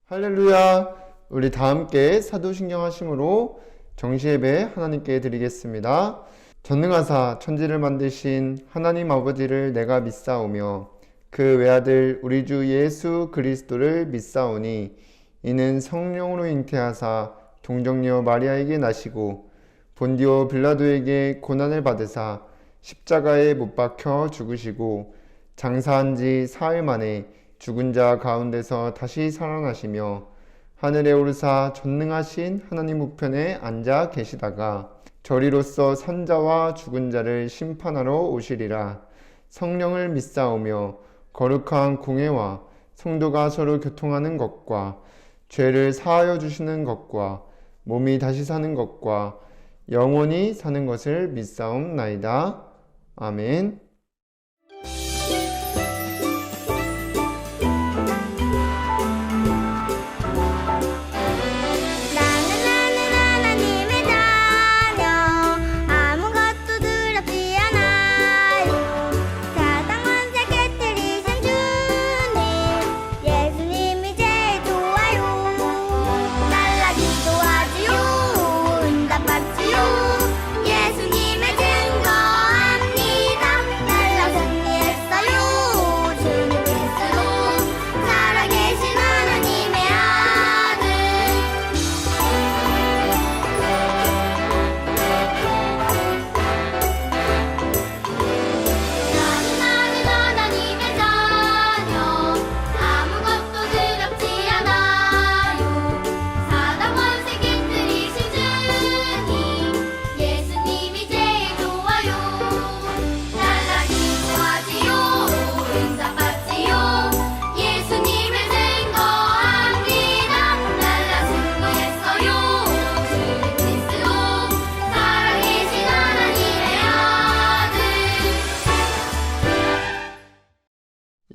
할렐루야. 우리 다 함께 사도신경 하심으로 정시예배 하나님께 드리겠습니다. 전능하사 천지를 만드신 하나님 아버지를 내가 믿사오며 그 외아들 우리 주 예수 그리스도를 믿사오니 이는 성령으로 잉태하사 동정녀 마리아에게 나시고 본디오 빌라도에게 고난을 받으사 십자가에 못 박혀 죽으시고 장사한 지 사흘 만에 죽은 자 가운데서 다시 살아나시며 하늘에 오르사 전능하신 하나님 우편에 앉아 계시다가 저리로서 산자와 죽은 자를 심판하러 오시리라. 성령을 믿사오며 거룩한 공회와 성도가 서로 교통하는 것과 죄를 사하여 주시는 것과 몸이 다시 사는 것과 영원히 사는 것을 믿사옵나이다. 아멘.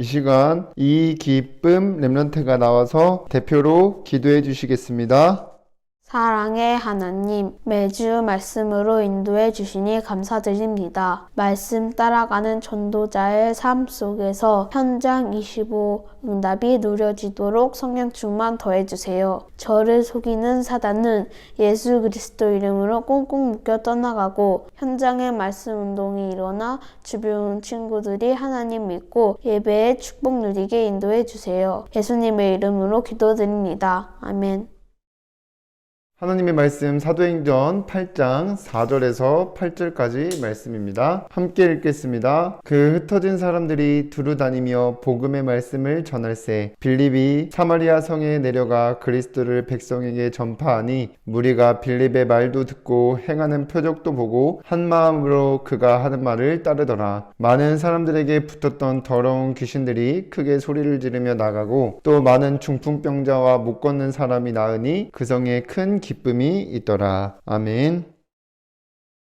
이 시간 이 기쁨 렘넌트가 나와서 대표로 기도해 주시겠습니다. 사랑의 하나님, 매주 말씀으로 인도해 주시니 감사드립니다. 말씀 따라가는 전도자의 삶 속에서 현장 25 응답이 누려지도록 성령 충만 더해 주세요. 저를 속이는 사단은 예수 그리스도 이름으로 꽁꽁 묶여 떠나가고 현장의 말씀 운동이 일어나 주변 친구들이 하나님 믿고 예배의 축복 누리게 인도해 주세요. 예수님의 이름으로 기도드립니다. 아멘. 하나님의 말씀 사도행전 8장 4절에서 8절까지 말씀입니다. 함께 읽겠습니다. 그 흩어진 사람들이 두루 다니며 복음의 말씀을 전할세 빌립이 사마리아 성에 내려가 그리스도를 백성에게 전파하니 무리가 빌립의 말도 듣고 행하는 표적도 보고 한 마음으로 그가 하는 말을 따르더라. 많은 사람들에게 붙었던 더러운 귀신들이 크게 소리를 지르며 나가고 또 많은 중풍병자와 못 걷는 사람이 나으니 그 성에 큰 기쁨이 있더라. 아멘.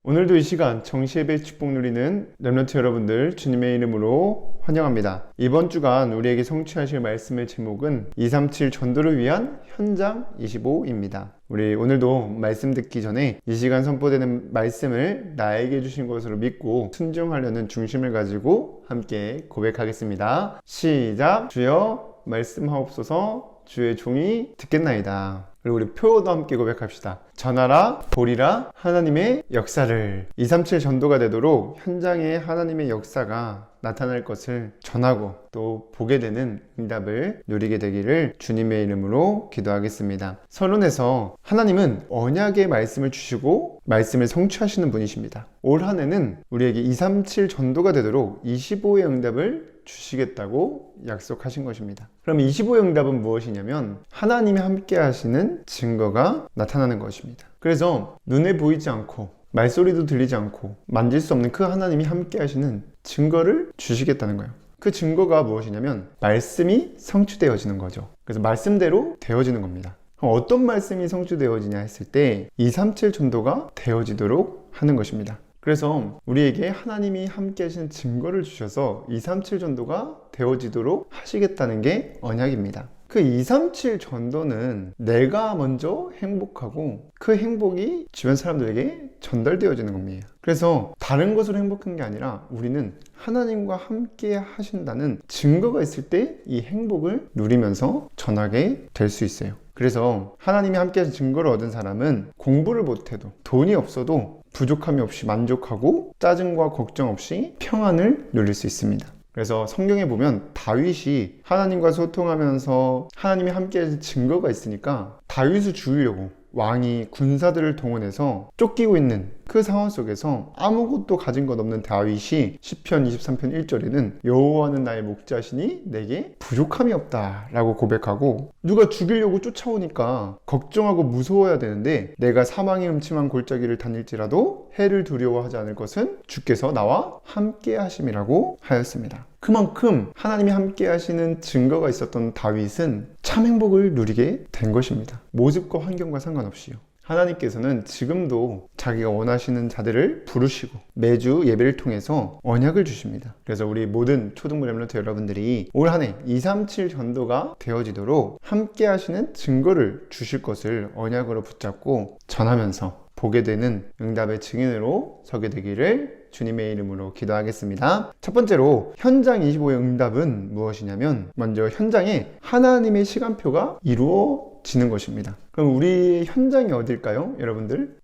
오늘도 이 시간 정시예배 축복 누리는 렘넌트 여러분들 주님의 이름으로 환영합니다. 이번 주간 우리에게 성취하실 말씀의 제목은 237 전도를 위한 현장 25입니다. 우리 오늘도 말씀 듣기 전에 이 시간 선포되는 말씀을 나에게 주신 것으로 믿고 순종하려는 중심을 가지고 함께 고백하겠습니다. 시작! 주여 말씀하옵소서. 주의 종이 듣겠나이다. 그리고 우리 표도 함께 고백합시다. 전하라 보리라 하나님의 역사를. 237 전도가 되도록 현장에 하나님의 역사가 나타날 것을 전하고 또 보게 되는 응답을 누리게 되기를 주님의 이름으로 기도하겠습니다. 서론에서 하나님은 언약의 말씀을 주시고 말씀을 성취하시는 분이십니다. 올 한 해는 우리에게 237 전도가 되도록 25의 응답을 주시겠다고 약속하신 것입니다. 그럼 25의 응답은 무엇이냐면 하나님이 함께 하시는 증거가 나타나는 것입니다. 그래서 눈에 보이지 않고 말소리도 들리지 않고 만질 수 없는 그 하나님이 함께 하시는 증거를 주시겠다는 거예요. 그 증거가 무엇이냐면 말씀이 성취되어지는 거죠. 그래서 말씀대로 되어지는 겁니다. 그럼 어떤 말씀이 성취되어지냐 했을 때 237 전도가 되어지도록 하는 것입니다. 그래서 우리에게 하나님이 함께 하시는 증거를 주셔서 237 전도가 되어지도록 하시겠다는 게 언약입니다. 그 237 전도는 내가 먼저 행복하고 그 행복이 주변 사람들에게 전달되어지는 겁니다. 그래서 다른 것으로 행복한 게 아니라 우리는 하나님과 함께 하신다는 증거가 있을 때 이 행복을 누리면서 전하게 될 수 있어요. 그래서 하나님이 함께 하신 증거를 얻은 사람은 공부를 못해도 돈이 없어도 부족함이 없이 만족하고 짜증과 걱정 없이 평안을 누릴 수 있습니다. 그래서 성경에 보면 다윗이 하나님과 소통하면서 하나님이 함께 하신 증거가 있으니까 다윗을 죽이려고 왕이 군사들을 동원해서 쫓기고 있는 그 상황 속에서 아무것도 가진 것 없는 다윗이 시편 23편 1절에는 여호와는 나의 목자시니 내게 부족함이 없다 라고 고백하고, 누가 죽이려고 쫓아오니까 걱정하고 무서워야 되는데 내가 사망의 음침한 골짜기를 다닐지라도 해를 두려워하지 않을 것은 주께서 나와 함께 하심이라고 하였습니다. 그만큼 하나님이 함께 하시는 증거가 있었던 다윗은 참 행복을 누리게 된 것입니다. 모습과 환경과 상관없이요. 하나님께서는 지금도 자기가 원하시는 자들을 부르시고 매주 예배를 통해서 언약을 주십니다. 그래서 우리 모든 초등부 렘넌트 여러분들이 올 한 해 237 전도가 되어지도록 함께 하시는 증거를 주실 것을 언약으로 붙잡고 전하면서 보게 되는 응답의 증인으로 서게 되기를 주님의 이름으로 기도하겠습니다. 첫 번째로 현장 25의 응답은 무엇이냐면, 먼저 현장에 하나님의 시간표가 이루어지는 것입니다. 그럼 우리 현장이 어딜까요?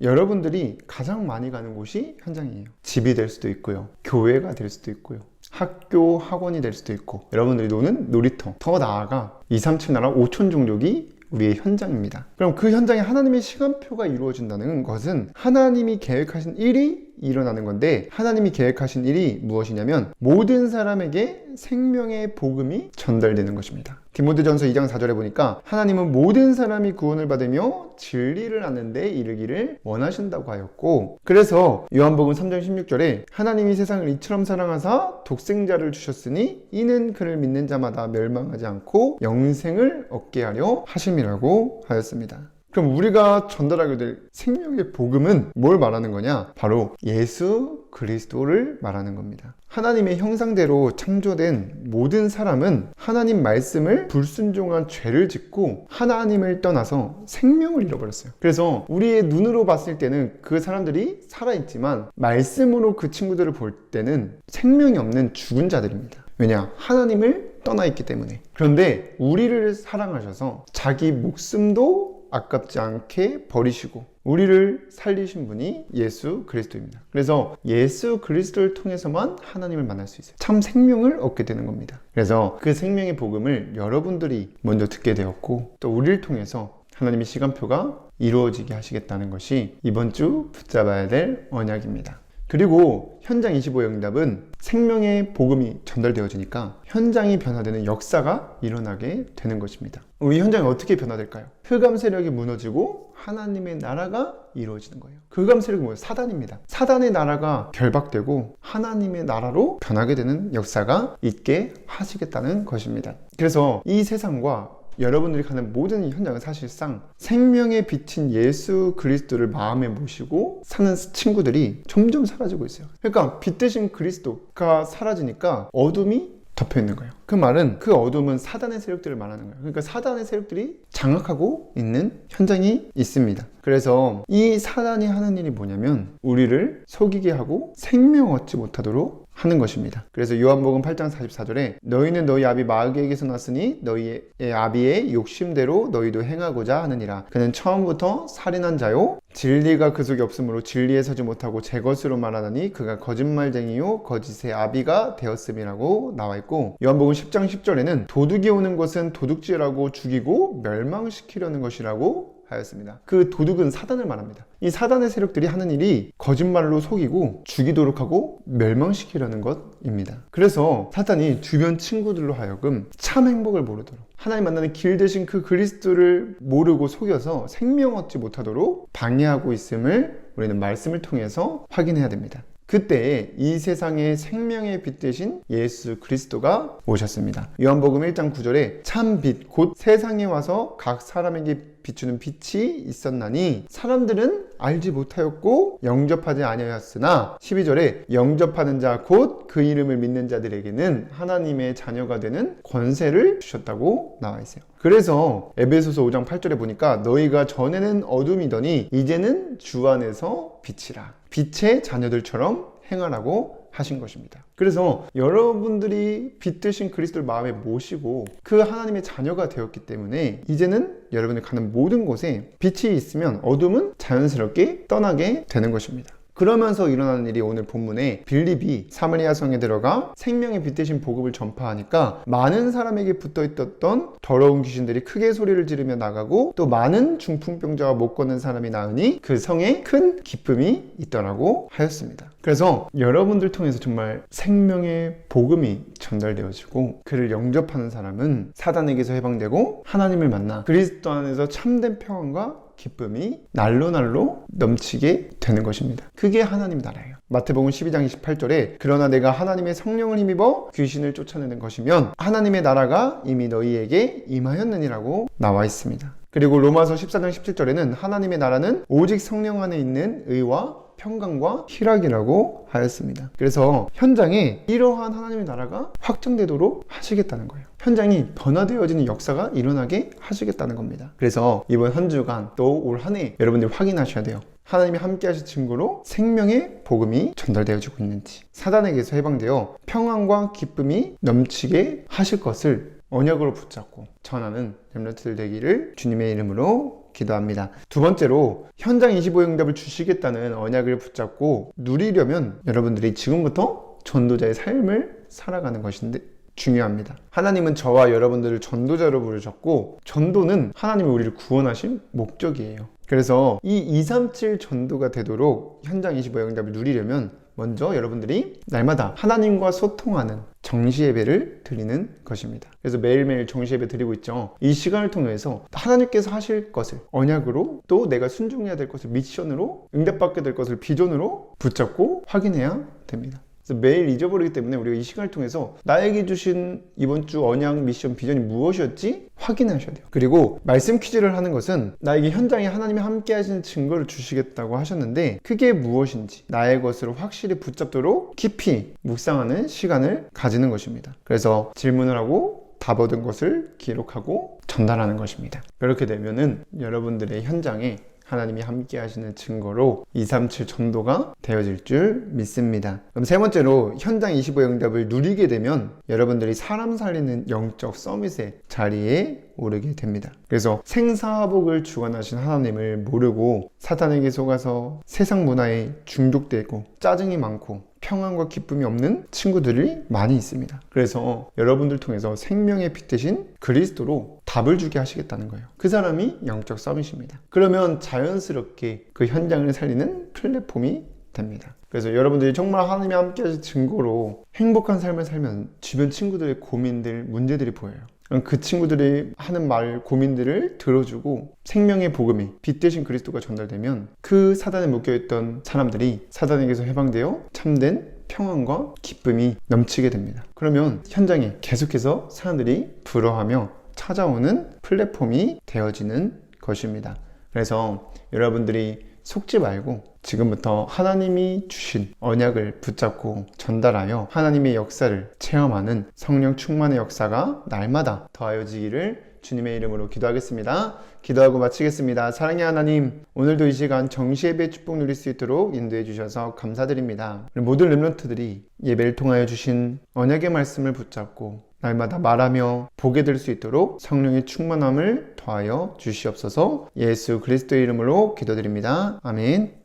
여러분들이 가장 많이 가는 곳이 현장이에요. 집이 될 수도 있고요, 교회가 될 수도 있고요, 학교, 학원이 될 수도 있고, 여러분들이 노는 놀이터, 더 나아가 237 나라 5천 종족이 우리의 현장입니다. 그럼 그 현장에 하나님의 시간표가 이루어진다는 것은 하나님이 계획하신 일이 일어나는 건데, 하나님이 계획하신 일이 무엇이냐면 모든 사람에게 생명의 복음이 전달되는 것입니다. 디모데전서 2장 4절에 보니까 하나님은 모든 사람이 구원을 받으며 진리를 아는 데 이르기를 원하신다고 하였고, 그래서 요한복음 3장 16절에 하나님이 세상을 이처럼 사랑하사 독생자를 주셨으니 이는 그를 믿는 자마다 멸망하지 않고 영생을 얻게 하려 하심이라고 하였습니다. 그럼 우리가 전달하게 될 생명의 복음은 뭘 말하는 거냐? 바로 예수 그리스도를 말하는 겁니다. 하나님의 형상대로 창조된 모든 사람은 하나님 말씀을 불순종한 죄를 짓고 하나님을 떠나서 생명을 잃어버렸어요. 그래서 우리의 눈으로 봤을 때는 그 사람들이 살아있지만 말씀으로 그 친구들을 볼 때는 생명이 없는 죽은 자들입니다. 왜냐? 하나님을 떠나 있기 때문에. 그런데 우리를 사랑하셔서 자기 목숨도 아깝지 않게 버리시고 우리를 살리신 분이 예수 그리스도입니다. 그래서 예수 그리스도를 통해서만 하나님을 만날 수 있어요. 참 생명을 얻게 되는 겁니다. 그래서 그 생명의 복음을 여러분들이 먼저 듣게 되었고, 또 우리를 통해서 하나님의 시간표가 이루어지게 하시겠다는 것이 이번 주 붙잡아야 될 언약입니다. 그리고 현장 25의 응답은 생명의 복음이 전달되어지니까 현장이 변화되는 역사가 일어나게 되는 것입니다. 우리 현장이 어떻게 변화될까요? 흑암 세력이 무너지고 하나님의 나라가 이루어지는 거예요. 그 흑암 세력이 뭐예요? 사단입니다. 사단의 나라가 결박되고 하나님의 나라로 변하게 되는 역사가 있게 하시겠다는 것입니다. 그래서 이 세상과 여러분들이 가는 모든 현장은 사실상 생명의 빛인 예수 그리스도를 마음에 모시고 사는 친구들이 점점 사라지고 있어요. 그러니까 빛 대신 그리스도가 사라지니까 어둠이 덮여 있는 거예요. 그 말은 그 어둠은 사단의 세력들을 말하는 거예요. 그러니까 사단의 세력들이 장악하고 있는 현장이 있습니다. 그래서 이 사단이 하는 일이 뭐냐면 우리를 속이게 하고 생명 얻지 못하도록 하는 것입니다. 그래서 요한복음 8장 44절에 너희는 너희 아비 마귀에게서 났으니 너희의 아비의 욕심대로 너희도 행하고자 하느니라. 그는 처음부터 살인한 자요 진리가 그 속에 없으므로 진리에 서지 못하고 제 것으로 말하다니 그가 거짓말쟁이요 거짓의 아비가 되었음이라고 나와 있고, 요한복음 10장 10절에는 도둑이 오는 것은 도둑질하고 죽이고 멸망시키려는 것이라고 하였습니다. 그 도둑은 사단을 말합니다. 이 사단의 세력들이 하는 일이 거짓말로 속이고 죽이도록 하고 멸망시키려는 것입니다. 그래서 사단이 주변 친구들로 하여금 참 행복을 모르도록, 하나님 만나는 길 대신 그 그리스도를 모르고 속여서 생명 얻지 못하도록 방해하고 있음을 우리는 말씀을 통해서 확인해야 됩니다. 그때 이 세상의 생명의 빛 대신 예수 그리스도가 오셨습니다. 요한복음 1장 9절에 참 빛 곧 세상에 와서 각 사람에게 비추는 빛이 있었나니 사람들은 알지 못하였고 영접하지 아니하였으나 12절에 영접하는 자 곧 그 이름을 믿는 자들에게는 하나님의 자녀가 되는 권세를 주셨다고 나와 있어요. 그래서 에베소서 5장 8절에 보니까 너희가 전에는 어둠이더니 이제는 주 안에서 빛이라, 빛의 자녀들처럼 행하라고 하신 것입니다. 그래서 여러분들이 빛 되신 그리스도를 마음에 모시고 그 하나님의 자녀가 되었기 때문에 이제는 여러분이 가는 모든 곳에 빛이 있으면 어둠은 자연스럽게 떠나게 되는 것입니다. 그러면서 일어나는 일이 오늘 본문에 빌립이 사마리아 성에 들어가 생명의 빛 되신 복음을 전파하니까 많은 사람에게 붙어있던 더러운 귀신들이 크게 소리를 지르며 나가고 또 많은 중풍병자와 못 걷는 사람이 나으니 그 성에 큰 기쁨이 있더라고 하였습니다. 그래서 여러분들 통해서 정말 생명의 복음이 전달되어지고 그를 영접하는 사람은 사단에게서 해방되고 하나님을 만나 그리스도 안에서 참된 평안과 기쁨이 날로 넘치게 되는 것입니다. 그게 하나님 나라예요. 마태복음 12장 28절에 그러나 내가 하나님의 성령을 힘입어 귀신을 쫓아내는 것이면 하나님의 나라가 이미 너희에게 임하였느니라고 나와 있습니다. 그리고 로마서 14장 17절에는 하나님의 나라는 오직 성령 안에 있는 의와 평강과 희락이라고 하였습니다. 그래서 현장에 이러한 하나님의 나라가 확정되도록 하시겠다는 거예요. 현장이 변화되어지는 역사가 일어나게 하시겠다는 겁니다. 그래서 이번 한 주간 또 올 한 해 여러분들 확인하셔야 돼요. 하나님이 함께 하실 증거로 생명의 복음이 전달되어지고 있는지, 사단에게서 해방되어 평안과 기쁨이 넘치게 하실 것을 언약으로 붙잡고 전하는 렘넌트들 되기를 주님의 이름으로 기도합니다. 두 번째로 현장 25응답을 주시겠다는 언약을 붙잡고 누리려면 여러분들이 지금부터 전도자의 삶을 살아가는 것인데 중요합니다. 하나님은 저와 여러분들을 전도자로 부르셨고 전도는 하나님이 우리를 구원하신 목적이에요. 그래서 이 237 전도가 되도록 현장 25응답을 누리려면 먼저 여러분들이 날마다 하나님과 소통하는 정시예배를 드리는 것입니다. 그래서 매일매일 정시예배 드리고 있죠. 이 시간을 통해서 하나님께서 하실 것을 언약으로 또 내가 순종해야 될 것을 미션으로 응답받게 될 것을 비전으로 붙잡고 확인해야 됩니다. 그래서 매일 잊어버리기 때문에 우리가 이 시간을 통해서 나에게 주신 이번 주 언약, 미션, 비전이 무엇이었지 확인하셔야 돼요. 그리고 말씀 퀴즈를 하는 것은 나에게 현장에 하나님이 함께 하시는 증거를 주시겠다고 하셨는데 그게 무엇인지 나의 것으로 확실히 붙잡도록 깊이 묵상하는 시간을 가지는 것입니다. 그래서 질문을 하고 답 얻은 것을 기록하고 전달하는 것입니다. 그렇게 되면은 여러분들의 현장에 하나님이 함께 하시는 증거로 237 전도가 되어질 줄 믿습니다. 그럼 세 번째로 현장 25응답을 누리게 되면 여러분들이 사람 살리는 영적 서밋의 자리에 오르게 됩니다. 그래서 생사복을 주관하신 하나님을 모르고 사탄에게 속아서 세상 문화에 중독되고 짜증이 많고 평안과 기쁨이 없는 친구들이 많이 있습니다. 그래서 여러분들 통해서 생명의 빛 대신 그리스도로 답을 주게 하시겠다는 거예요. 그 사람이 영적 서밋입니다. 그러면 자연스럽게 그 현장을 살리는 플랫폼이 됩니다. 그래서 여러분들이 정말 하나님이 함께 하실 증거로 행복한 삶을 살면 주변 친구들의 고민들, 문제들이 보여요. 그 친구들이 하는 말, 고민들을 들어주고 생명의 복음이 빛 대신 그리스도가 전달되면 그 사단에 묶여있던 사람들이 사단에게서 해방되어 참된 평안과 기쁨이 넘치게 됩니다. 그러면 현장에 계속해서 사람들이 부러워하며 찾아오는 플랫폼이 되어지는 것입니다. 그래서 여러분들이 속지 말고 지금부터 하나님이 주신 언약을 붙잡고 전달하여 하나님의 역사를 체험하는 성령 충만의 역사가 날마다 더하여지기를 주님의 이름으로 기도하겠습니다. 기도하고 마치겠습니다. 사랑의 하나님, 오늘도 이 시간 정시예배 축복 누릴 수 있도록 인도해 주셔서 감사드립니다. 모든 렘넌트들이 예배를 통하여 주신 언약의 말씀을 붙잡고 날마다 말하며 보게 될 수 있도록 성령의 충만함을 더하여 주시옵소서. 예수 그리스도의 이름으로 기도드립니다. 아멘.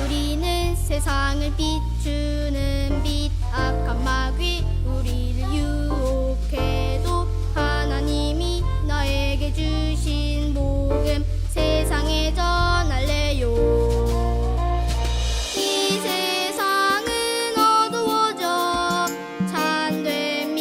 우리는 세상을 비추는 빛, 악한 마귀 우리를 유혹해도 하나님이 나에게 주신 복음 세상에 전할래요. 이 세상은 어두워져 참된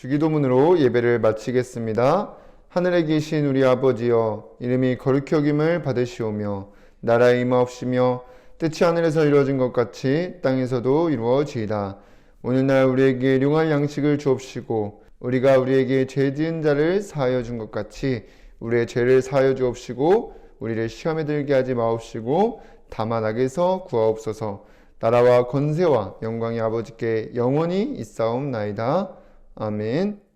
주기도문으로 예배를 마치겠습니다. 하늘에 계신 우리 아버지여, 이름이 거룩히 여김을 받으시오며 나라에 임하옵시며 뜻이 하늘에서 이루어진 것 같이 땅에서도 이루어지이다. 오늘날 우리에게 일용할 양식을 주옵시고 우리가 우리에게 죄 지은 자를 사하여 준 것 같이 우리의 죄를 사하여 주옵시고 우리를 시험에 들게 하지 마옵시고 다만 악에서 구하옵소서. 나라와 권세와 영광이 아버지께 영원히 있사옵나이다. 아멘.